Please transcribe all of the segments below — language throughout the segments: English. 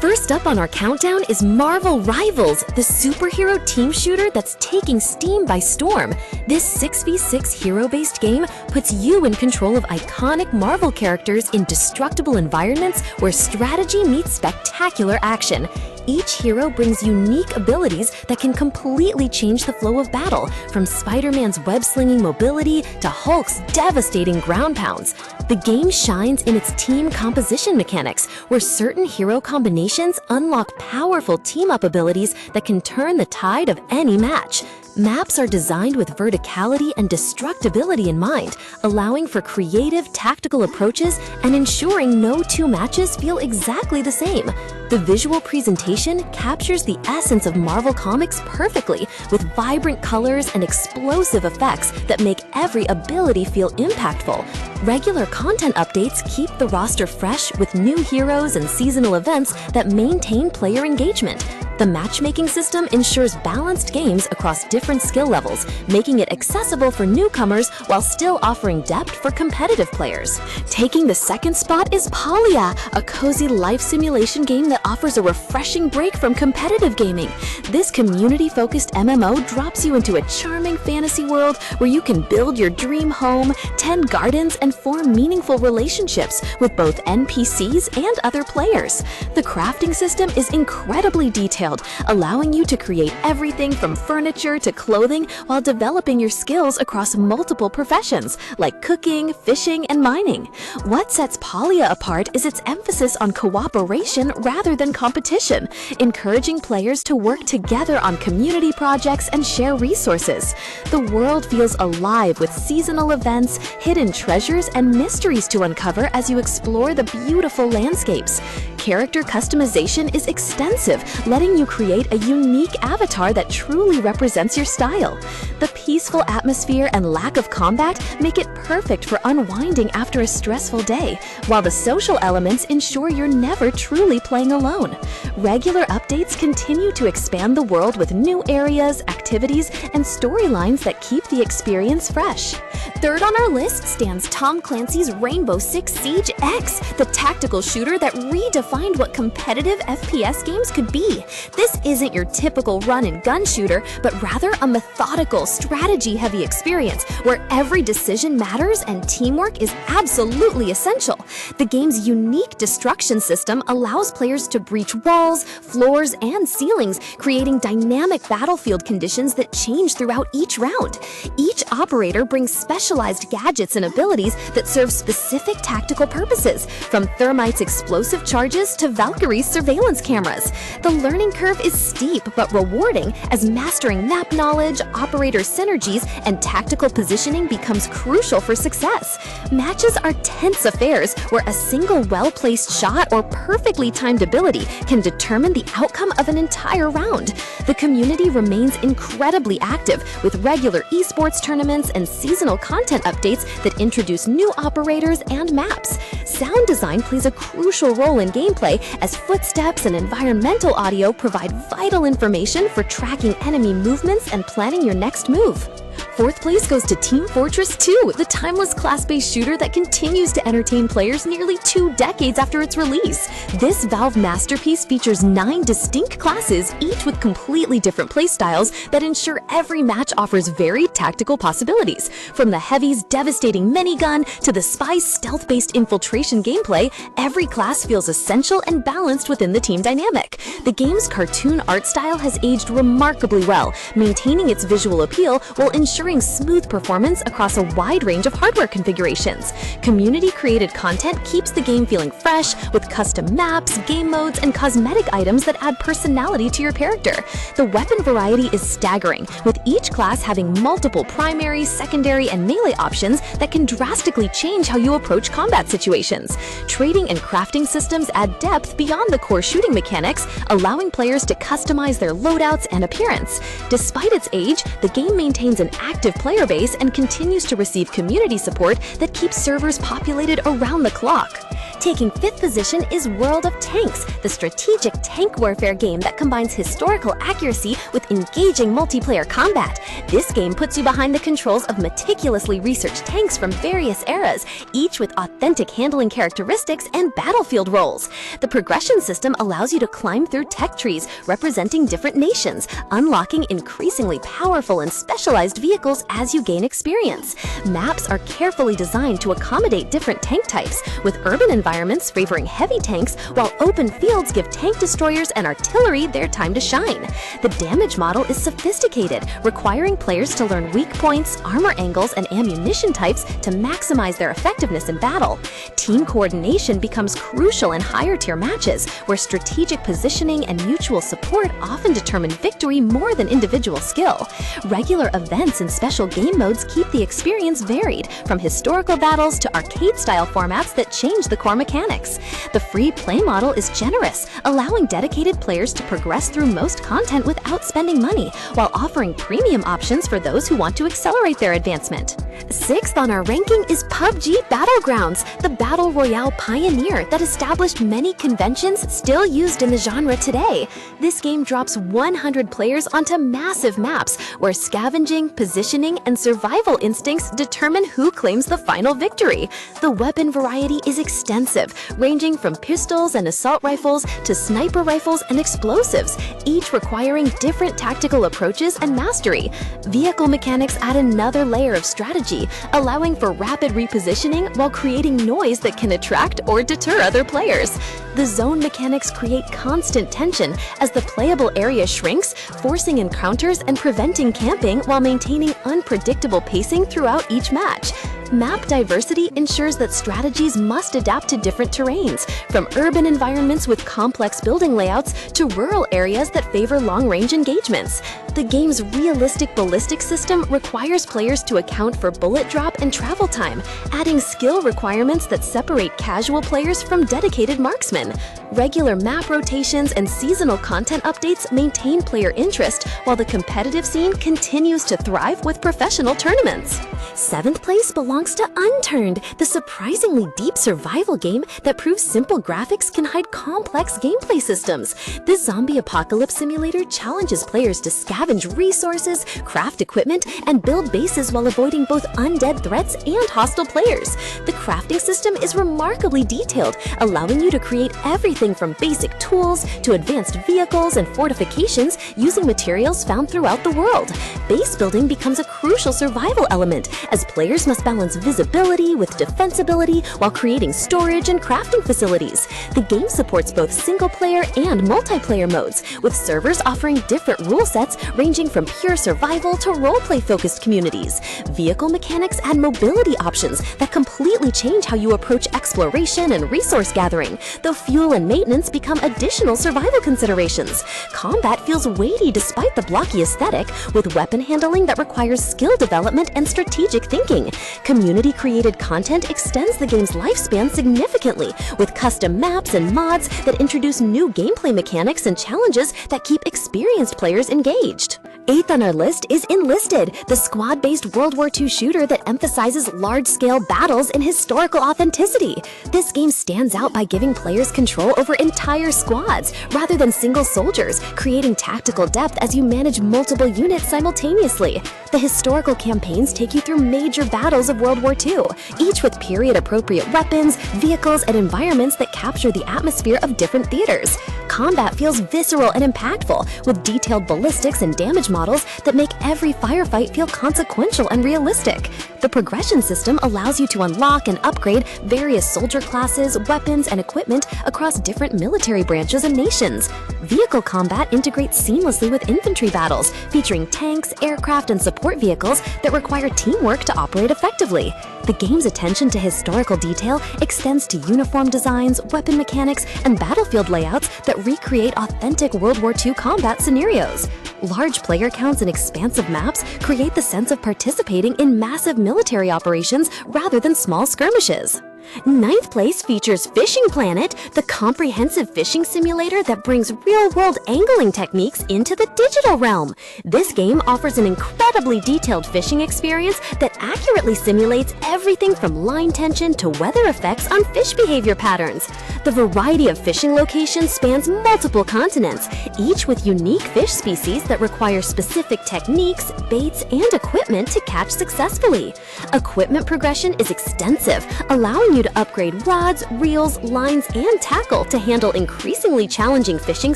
First up on our countdown is Marvel Rivals, the superhero team shooter that's taking Steam by storm. This 6v6 hero-based game puts you in control of iconic Marvel characters in destructible environments where strategy meets spectacular action. Each hero brings unique abilities that can completely change the flow of battle, from Spider-Man's web-slinging mobility to Hulk's devastating ground pounds. The game shines in its team composition mechanics, where certain hero combinations unlock powerful team-up abilities that can turn the tide of any match. Maps are designed with verticality and destructibility in mind, allowing for creative tactical approaches and ensuring no two matches feel exactly the same. The visual presentation captures the essence of Marvel Comics perfectly, with vibrant colors and explosive effects that make every ability feel impactful. Regular content updates keep the roster fresh with new heroes and seasonal events that maintain player engagement. The matchmaking system ensures balanced games across different skill levels, making it accessible for newcomers while still offering depth for competitive players. Taking the second spot is Palia, a cozy life simulation game that offers a refreshing break from competitive gaming. This community-focused MMO drops you into a charming fantasy world where you can build your dream home, tend gardens, and form meaningful relationships with both NPCs and other players. The crafting system is incredibly detailed, allowing you to create everything from furniture to clothing while developing your skills across multiple professions like cooking, fishing, and mining. What sets Palia apart is its emphasis on cooperation rather than competition, encouraging players to work together on community projects and share resources. The world feels alive with seasonal events, hidden treasures, and mysteries to uncover as you explore the beautiful landscapes. Character customization is extensive, letting you create a unique avatar that truly represents your style. The peaceful atmosphere and lack of combat make it perfect for unwinding after a stressful day, while the social elements ensure you're never truly playing alone. Regular updates continue to expand the world with new areas, activities, and storylines that keep the experience fresh. Third on our list stands Tom Clancy's Rainbow Six Siege X, the tactical shooter that redefined what competitive FPS games could be. This isn't your typical run-and-gun shooter, but rather a methodical, strategy-heavy experience where every decision matters and teamwork is absolutely essential. The game's unique destruction system allows players to breach walls, floors, and ceilings, creating dynamic battlefield conditions that change throughout each round. Each operator brings specialized gadgets and abilities that serve specific tactical purposes, from Thermite's explosive charges to Valkyrie's surveillance cameras. The learning curve is steep but rewarding, as mastering map knowledge, operator synergies, and tactical positioning becomes crucial for success. Matches are tense affairs where a single well-placed shot or perfectly timed ability can determine the outcome of an entire round. The community remains incredibly active, with regular esports tournaments and seasonal content updates that introduce new operators and maps. Sound design plays a crucial role in gameplay, as footsteps and environmental audio provide vital information for tracking enemy movements and planning your next move. Fourth place goes to Team Fortress 2, the timeless class-based shooter that continues to entertain players nearly 2 decades after its release. This Valve masterpiece features 9 distinct classes, each with completely different playstyles that ensure every match offers varied tactical possibilities. From the Heavy's devastating minigun to the Spy's stealth-based infiltration gameplay, every class feels essential and balanced within the team dynamic. The game's cartoon art style has aged remarkably well, maintaining its visual appeal while ensuring smooth performance across a wide range of hardware configurations. Community-created content keeps the game feeling fresh, with custom maps, game modes, and cosmetic items that add personality to your character. The weapon variety is staggering, with each class having multiple primary, secondary, and melee options that can drastically change how you approach combat situations. Trading and crafting systems add depth beyond the core shooting mechanics, allowing players to customize their loadouts and appearance. Despite its age, the game maintains an active player base and continues to receive community support that keeps servers populated around the clock. Taking 5th position is World of Tanks, the strategic tank warfare game that combines historical accuracy with engaging multiplayer combat. This game puts you behind the controls of meticulously researched tanks from various eras, each with authentic handling characteristics and battlefield roles. The progression system allows you to climb through tech trees representing different nations, unlocking increasingly powerful and specialized vehicles as you gain experience. Maps are carefully designed to accommodate different tank types, with urban environments favoring heavy tanks, while open fields give tank destroyers and artillery their time to shine. The damage model is sophisticated, requiring players to learn weak points, armor angles, and ammunition types to maximize their effectiveness in battle. Team coordination becomes crucial in higher-tier matches, where strategic positioning and mutual support often determine victory more than individual skill. Regular events and special game modes keep the experience varied, from historical battles to arcade-style formats that change the core mechanics. The free play model is generous, allowing dedicated players to progress through most content without spending money, while offering premium options for those who want to accelerate their advancement. 6th on our ranking is PUBG Battlegrounds, the battle royale pioneer that established many conventions still used in the genre today. This game drops 100 players onto massive maps, where scavenging, positioning, and survival instincts determine who claims the final victory. The weapon variety is extensive, ranging from pistols and assault rifles to sniper rifles and explosives, each requiring different tactical approaches and mastery. Vehicle mechanics add another layer of strategy, allowing for rapid repositioning while creating noise that can attract or deter other players. The zone mechanics create constant tension as the playable area shrinks, forcing encounters and preventing camping while maintaining unpredictable pacing throughout each match. Map diversity ensures that strategies must adapt to different terrains, from urban environments with complex building layouts to rural areas that favor long-range engagements. The game's realistic ballistic system requires players to account for bullet drop and travel time, adding skill requirements that separate casual players from dedicated marksmen. Regular map rotations and seasonal content updates maintain player interest, while the competitive scene continues to thrive with professional tournaments. 7th place belongs to Unturned, the surprisingly deep survival game that proves simple graphics can hide complex gameplay systems. This zombie apocalypse simulator challenges players to scavenge resources, craft equipment, and build bases while avoiding both undead threats and hostile players. The crafting system is remarkably detailed, allowing you to create everything from basic tools to advanced vehicles and fortifications using materials found throughout the world. Base building becomes a crucial survival element, as players must balance visibility with defensibility while creating storage and crafting facilities. The game supports both single-player and multiplayer modes, with servers offering different rule sets ranging from pure survival to roleplay-focused communities. Vehicle mechanics add mobility options that completely change how you approach exploration and resource gathering, though fuel and maintenance become additional survival considerations. Combat feels weighty despite the blocky aesthetic, with weapon handling that requires skill development and strategic thinking. Community-created content extends the game's lifespan significantly, with custom maps and mods that introduce new gameplay mechanics and challenges that keep experienced players engaged. 8th on our list is Enlisted, the squad-based World War II shooter that emphasizes large-scale battles and historical authenticity. This game stands out by giving players control over entire squads rather than single soldiers, creating tactical depth as you manage multiple units simultaneously. The historical campaigns take you through major battles of World War II, each with period-appropriate weapons, vehicles, and environments that capture the atmosphere of different theaters. Combat feels visceral and impactful, with detailed ballistics and damage models that make every firefight feel consequential and realistic. The progression system allows you to unlock and upgrade various soldier classes, weapons, and equipment across different military branches and nations. Vehicle combat integrates seamlessly with infantry battles, featuring tanks, aircraft, and support vehicles that require teamwork to operate effectively. The game's attention to historical detail extends to uniform designs, weapon mechanics, and battlefield layouts that recreate authentic World War II combat scenarios. Large player counts and expansive maps create the sense of participating in massive military operations rather than small skirmishes. Ninth place features Fishing Planet, the comprehensive fishing simulator that brings real-world angling techniques into the digital realm. This game offers an incredibly detailed fishing experience that accurately simulates everything from line tension to weather effects on fish behavior patterns. The variety of fishing locations spans multiple continents, each with unique fish species that require specific techniques, baits, and equipment to catch successfully. Equipment progression is extensive, allowing you to upgrade rods, reels, lines, and tackle to handle increasingly challenging fishing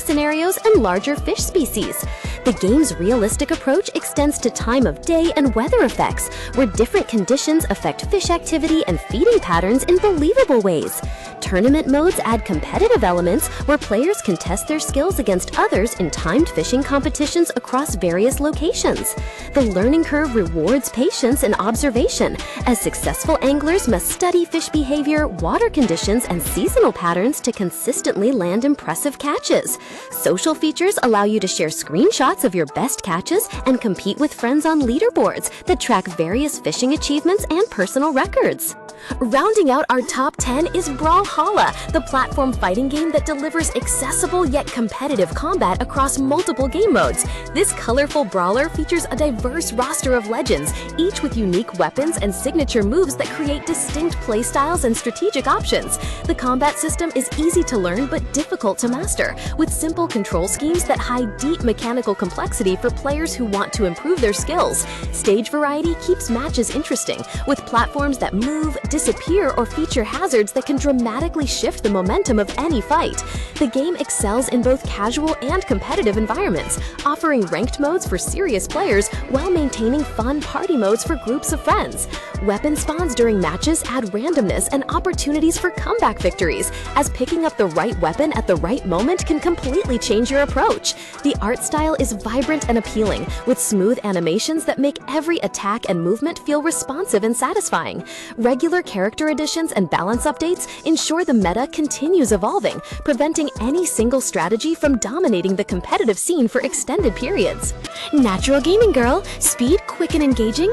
scenarios and larger fish species. The game's realistic approach extends to time of day and weather effects, where different conditions affect fish activity and feeding patterns in believable ways. Tournament modes add competitive elements where players can test their skills against others in timed fishing competitions across various locations. The learning curve rewards patience and observation, as successful anglers must study fish behavior, water conditions, and seasonal patterns to consistently land impressive catches. Social features allow you to share screenshots of your best catches and compete with friends on leaderboards that track various fishing achievements and personal records. Rounding out our top 10 is Brawlhalla, the platform fighting game that delivers accessible yet competitive combat across multiple game modes. This colorful brawler features a diverse roster of legends, each with unique weapons and signature moves that create distinct playstyles and strategic options. The combat system is easy to learn but difficult to master, with simple control schemes that hide deep mechanical complexity for players who want to improve their skills. Stage variety keeps matches interesting, with platforms that move, disappear, or feature hazards that can dramatically shift the momentum of any fight. The game excels in both casual and competitive environments, offering ranked modes for serious players while maintaining fun party modes for groups of friends. Weapon spawns during matches add randomness and opportunities for comeback victories, as picking up the right weapon at the right moment can completely change your approach. The art style is vibrant and appealing, with smooth animations that make every attack and movement feel responsive and satisfying. Regular character additions and balance updates ensure the meta continues evolving, preventing any single strategy from dominating the competitive scene for extended periods. Natural gaming girl, speed, quick, and engaging.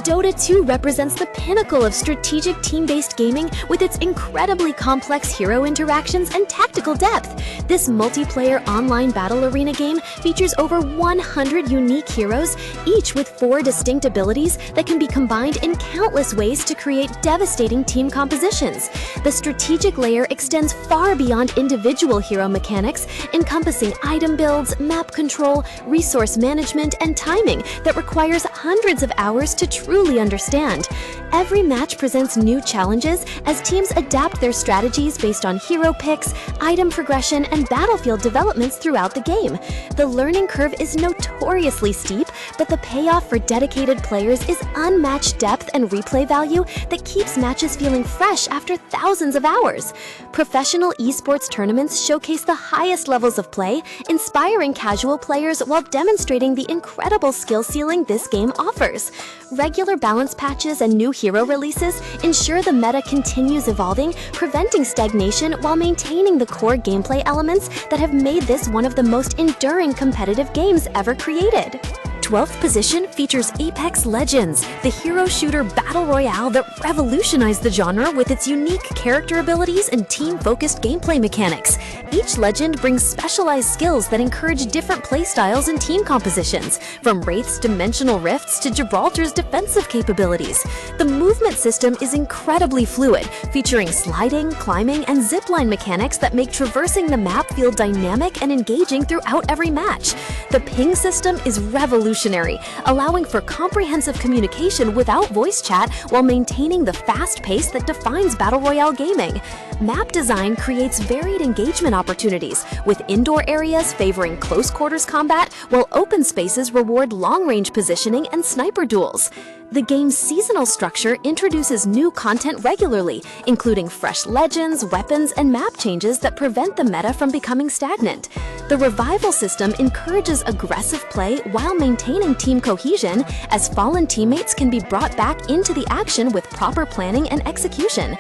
Dota 2 represents the pinnacle of strategic team-based gaming with its incredibly complex hero interactions and tactical depth. This multiplayer online battle arena game features over 100 unique heroes, each with 4 distinct abilities that can be combined in countless ways to create devastating team compositions. The strategic layer extends far beyond individual hero mechanics, encompassing item builds, map control, resource management, and timing that requires hundreds of hours to truly understand. Every match presents new challenges as teams adapt their strategies based on hero picks, item progression, and battlefield developments throughout the game. The learning curve is notoriously steep, but the payoff for dedicated players is unmatched depth and replay value that keeps matches feeling fresh after thousands of hours. Professional esports tournaments showcase the highest levels of play, inspiring casual players while demonstrating the incredible skill ceiling this game offers. Regular balance patches and new hero releases ensure the meta continues evolving, preventing stagnation while maintaining the core gameplay elements that have made this one of the most enduring competitive games ever created. 12th position features Apex Legends, the hero shooter battle royale that revolutionized the genre with its unique character abilities and team-focused gameplay mechanics. Each legend brings specialized skills that encourage different playstyles and team compositions, from Wraith's dimensional rifts to Gibraltar's defensive capabilities. The movement system is incredibly fluid, featuring sliding, climbing, and zipline mechanics that make traversing the map feel dynamic and engaging throughout every match. The ping system is revolutionary, allowing for comprehensive communication without voice chat while maintaining the fast pace that defines Battle Royale gaming. Map design creates varied engagement opportunities, with indoor areas favoring close quarters combat, while open spaces reward long-range positioning and sniper duels. The game's seasonal structure introduces new content regularly, including fresh legends, weapons, and map changes that prevent the meta from becoming stagnant. The revival system encourages aggressive play while maintaining team cohesion, as fallen teammates can be brought back into the action with proper planning and execution.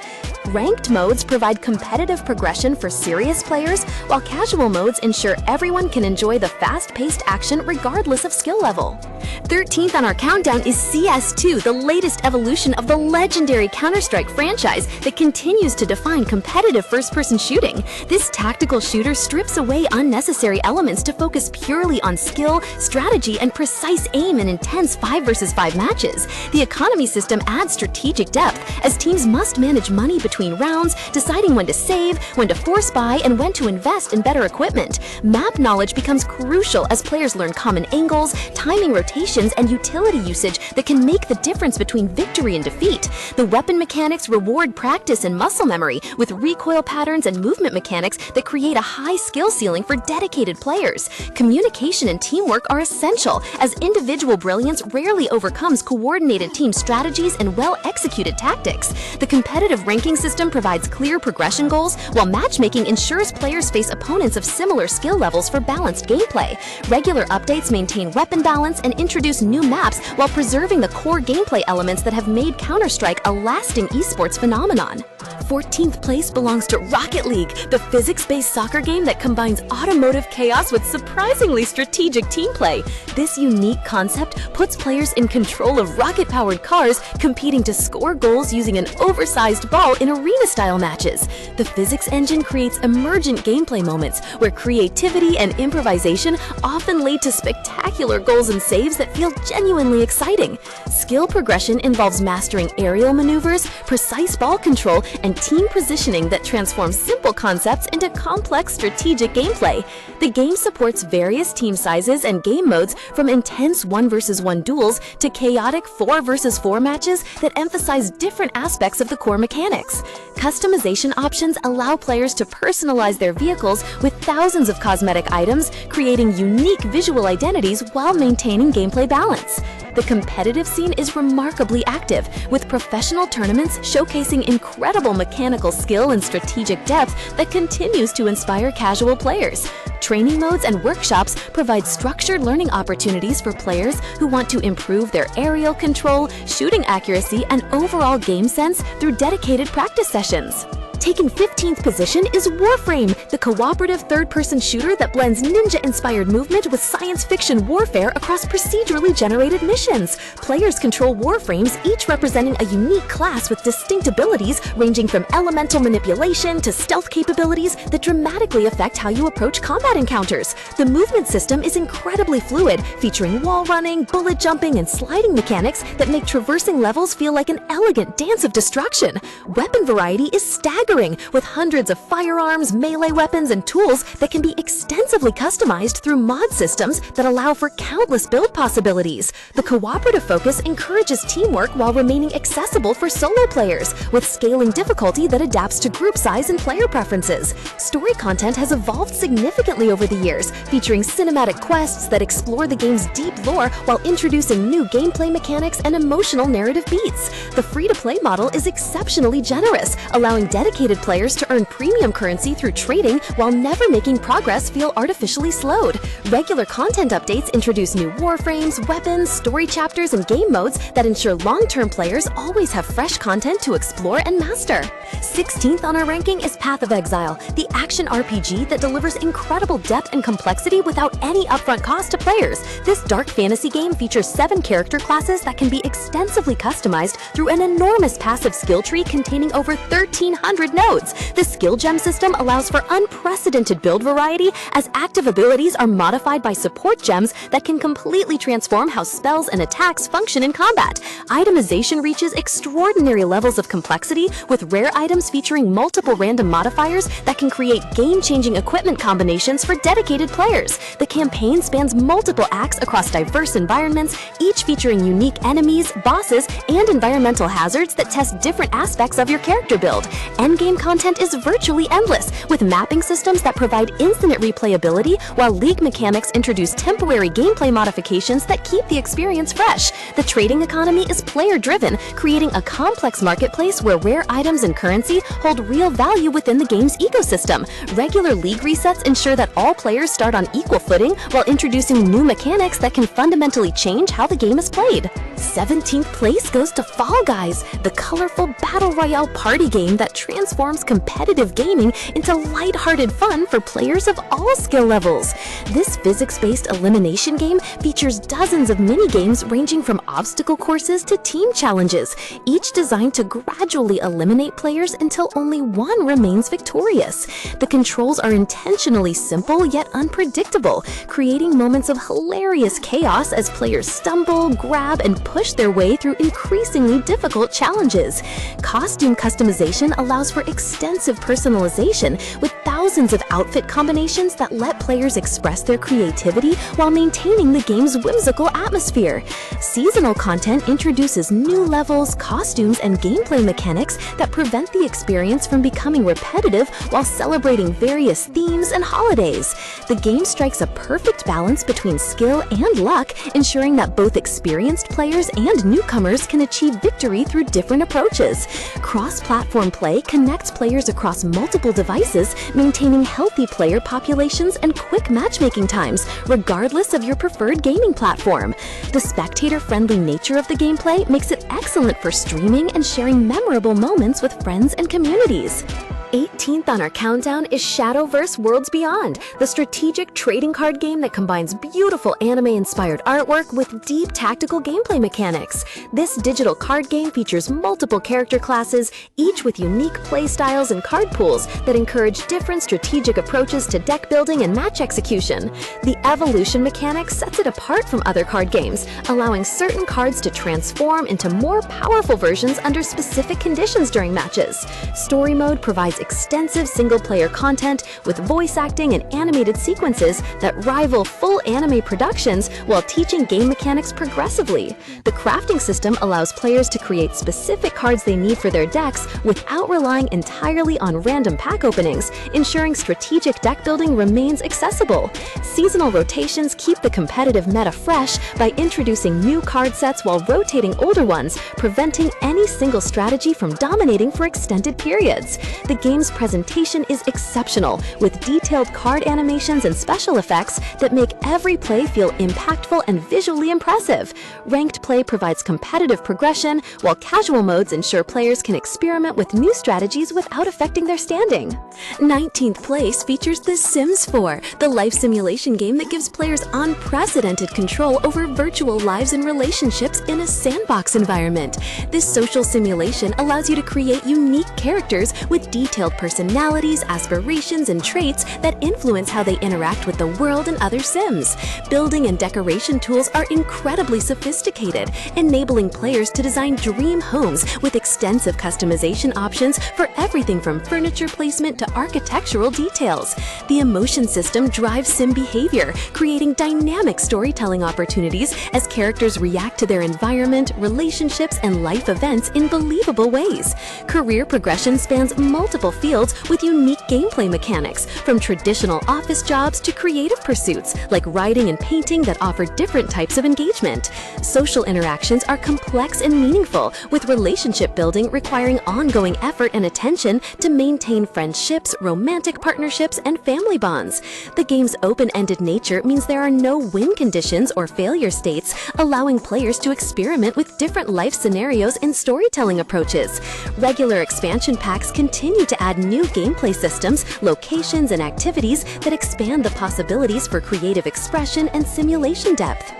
Ranked modes provide competitive progression for serious players, while casual modes ensure everyone can enjoy the fast-paced action regardless of skill level. 13th on our countdown is CS2, 2, the latest evolution of the legendary Counter-Strike franchise that continues to define competitive first-person shooting. This tactical shooter strips away unnecessary elements to focus purely on skill, strategy, and precise aim in intense 5 vs 5 matches. The economy system adds strategic depth, as teams must manage money between rounds, deciding when to save, when to force buy, and when to invest in better equipment. Map knowledge becomes crucial as players learn common angles, timing rotations, and utility usage that can make the difference between victory and defeat. The weapon mechanics reward practice and muscle memory, with recoil patterns and movement mechanics that create a high skill ceiling for dedicated players. Communication and teamwork are essential, as individual brilliance rarely overcomes coordinated team strategies and well-executed tactics. The competitive ranking system provides clear progression goals, while matchmaking ensures players face opponents of similar skill levels for balanced gameplay. Regular updates maintain weapon balance and introduce new maps while preserving the core gameplay elements that have made Counter-Strike a lasting esports phenomenon. 14th place belongs to Rocket League, the physics-based soccer game that combines automotive chaos with surprisingly strategic team play. This unique concept puts players in control of rocket-powered cars, competing to score goals using an oversized ball in arena-style matches. The physics engine creates emergent gameplay moments where creativity and improvisation often lead to spectacular goals and saves that feel genuinely exciting. Skill progression involves mastering aerial maneuvers, precise ball control, and team positioning that transforms simple concepts into complex strategic gameplay. The game supports various team sizes and game modes, from intense 1 vs 1 duels to chaotic 4 vs 4 matches that emphasize different aspects of the core mechanics. Customization options allow players to personalize their vehicles with thousands of cosmetic items, creating unique visual identities while maintaining gameplay balance. The competitive scene is remarkably active, with professional tournaments showcasing incredible mechanical skill and strategic depth that continues to inspire casual players. Training modes and workshops provide structured learning opportunities for players who want to improve their aerial control, shooting accuracy, and overall game sense through dedicated practice sessions. Taking 15th position is Warframe, the cooperative third-person shooter that blends ninja-inspired movement with science fiction warfare across procedurally generated missions. Players control Warframes, each representing a unique class with distinct abilities ranging from elemental manipulation to stealth capabilities that dramatically affect how you approach combat encounters. The movement system is incredibly fluid, featuring wall running, bullet jumping, and sliding mechanics that make traversing levels feel like an elegant dance of destruction. Weapon variety is staggering, with hundreds of firearms, melee weapons, and tools that can be extensively customized through mod systems that allow for countless build possibilities. The cooperative focus encourages teamwork while remaining accessible for solo players, with scaling difficulty that adapts to group size and player preferences. Story content has evolved significantly over the years, featuring cinematic quests that explore the game's deep lore while introducing new gameplay mechanics and emotional narrative beats. The free-to-play model is exceptionally generous, allowing dedicated players to earn premium currency through trading while never making progress feel artificially slowed. Regular content updates introduce new warframes, weapons, story chapters, and game modes that ensure long-term players always have fresh content to explore and master. 16th on our ranking is Path of Exile, the action RPG that delivers incredible depth and complexity without any upfront cost to players. This dark fantasy game features 7 character classes that can be extensively customized through an enormous passive skill tree containing over 1,300 nodes. The skill gem system allows for unprecedented build variety, as active abilities are modified by support gems that can completely transform how spells and attacks function in combat. Itemization reaches extraordinary levels of complexity, with rare items featuring multiple random modifiers that can create game-changing equipment combinations for dedicated players. The campaign spans multiple acts across diverse environments, each featuring unique enemies, bosses, and environmental hazards that test different aspects of your character build. Endgame content is virtually endless, with mapping systems that provide infinite replayability, while League mechanics introduce temporary gameplay modifications that keep the experience fresh. The trading economy is player-driven, creating a complex marketplace where rare items and currency hold real value within the game's ecosystem. Regular League resets ensure that all players start on equal footing, while introducing new mechanics that can fundamentally change how the game is played. 17th place goes to Fall Guys, the colorful battle royale party game that transforms competitive gaming into lighthearted fun for players of all skill levels. This physics-based elimination game features dozens of mini-games ranging from obstacle courses to team challenges, each designed to gradually eliminate players until only one remains victorious. The controls are intentionally simple yet unpredictable, creating moments of hilarious chaos as players stumble, grab, and push their way through increasingly difficult challenges. Costume customization allows for extensive personalization, with thousands of outfit combinations that let players express their creativity while maintaining the game's whimsical atmosphere. Seasonal content introduces new levels, costumes, and gameplay mechanics that prevent the experience from becoming repetitive while celebrating various themes and holidays. The game strikes a perfect balance between skill and luck, ensuring that both experienced players and newcomers can achieve victory through different approaches. Cross-platform play connects players across multiple devices, maintaining healthy player populations and quick matchmaking times, regardless of your preferred gaming platform. The spectator-friendly nature of the gameplay makes it excellent for streaming and sharing memorable moments with friends and communities. 18th on our countdown is Shadowverse Worlds Beyond, the strategic trading card game that combines beautiful anime-inspired artwork with deep tactical gameplay mechanics. This digital card game features multiple character classes, each with unique play styles and card pools that encourage different strategic approaches to deck building and match execution. The evolution mechanic sets it apart from other card games, allowing certain cards to transform into more powerful versions under specific conditions during matches. Story mode provides extensive single-player content with voice acting and animated sequences that rival full anime productions while teaching game mechanics progressively. The crafting system allows players to create specific cards they need for their decks without relying entirely on random pack openings, ensuring strategic deck building remains accessible. Seasonal rotations keep the competitive meta fresh by introducing new card sets while rotating older ones, preventing any single strategy from dominating for extended periods. The game's presentation is exceptional, with detailed card animations and special effects that make every play feel impactful and visually impressive. Ranked play provides competitive progression, while casual modes ensure players can experiment with new strategies without affecting their standing. 19th place features The Sims 4, the life simulation game that gives players unprecedented control over virtual lives and relationships in a sandbox environment. This social simulation allows you to create unique characters with detailed personalities, aspirations, and traits that influence how they interact with the world and other Sims. Building and decoration tools are incredibly sophisticated, enabling players to design dream homes with extensive customization options for everything from furniture placement to architectural details. The emotion system drives Sim behavior, creating dynamic storytelling opportunities as characters react to their environment, relationships, and life events in believable ways. Career progression spans multiple fields with unique gameplay mechanics, from traditional office jobs to creative pursuits like writing and painting that offer different types of engagement. Social interactions are complex and meaningful, with relationship building requiring ongoing effort and attention to maintain friendships, romantic partnerships, and family bonds. The game's open-ended nature means there are no win conditions or failure states, allowing players to experiment with different life scenarios and storytelling approaches. Regular expansion packs continue to add new gameplay systems, locations, and activities that expand the possibilities for creative expression and simulation depth.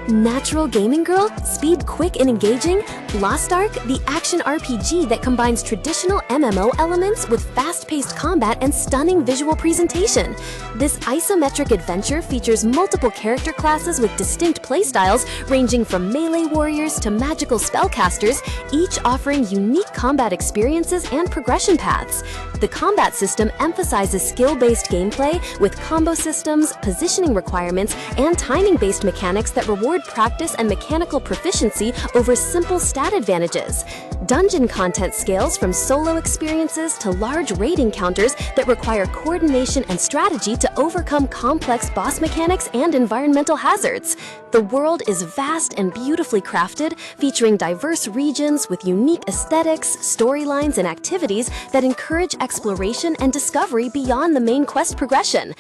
Natural Gaming Girl, speed, quick, and engaging. Lost Ark, the action RPG that combines traditional MMO elements with fast-paced combat and stunning visual presentation. This isometric adventure features multiple character classes with distinct playstyles ranging from melee warriors to magical spellcasters, each offering unique combat experiences and progression paths. The combat system emphasizes skill-based gameplay with combo systems, positioning requirements, and timing-based mechanics that reward practice and mechanical proficiency over simple stat advantages. Dungeon content scales from solo experiences to large raid encounters that require coordination and strategy to overcome complex boss mechanics and environmental hazards. The world is vast and beautifully crafted, featuring diverse regions with unique aesthetics, storylines, and activities that encourage exploration and discovery beyond the main quest progression.